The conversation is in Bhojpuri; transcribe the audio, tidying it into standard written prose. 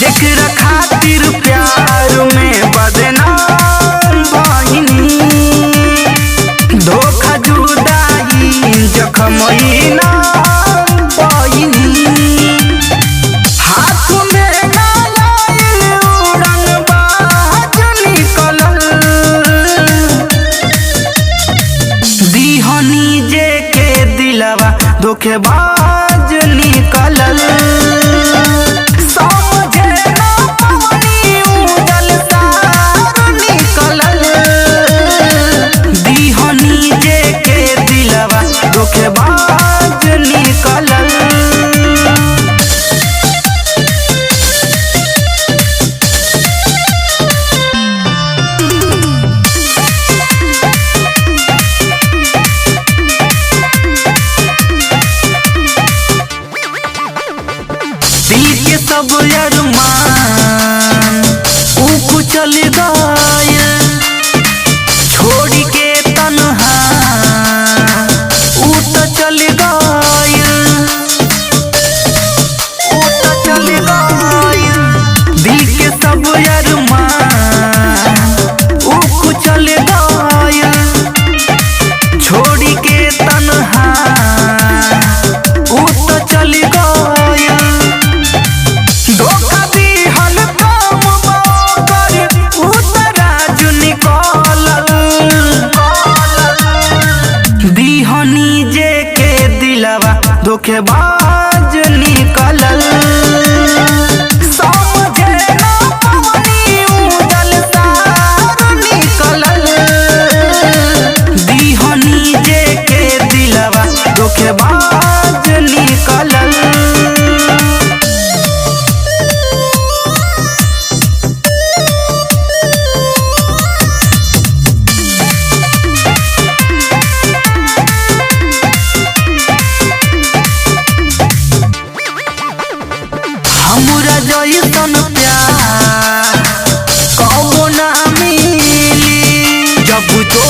जेकरा खातिर प्यार में बदनाम भइनी, धोखा जुदाई जखम ना पाइनी। हाथ में ना लाइल उड़न बाज निकलल, दीहनी जे के दिलवा धोखेबाज निकलल। समझे ना पवनी उजल तार निकलल, दीहनी जे के दिलवा धोखेबाज निकलल। दिल के सब अरमान ऊ चल गए, छोड़ के तन्हा ऊ तो चल गए, ऊ तो चल गए। दिल के सब अरमान ऊ चल गए, छोड़ के तन्हा ऊ तो चल गए। धोखा दिहल काम मगर उतराज निकलल, दीहनी जे के दिलवा धोखेबाज निकलल। समझे ना पवनी उजल तार निकलल, दीहनी जे के दिलवा धोखेबाज निकलल। हमरा जइसन प्यार कबो ना मिली, जब तो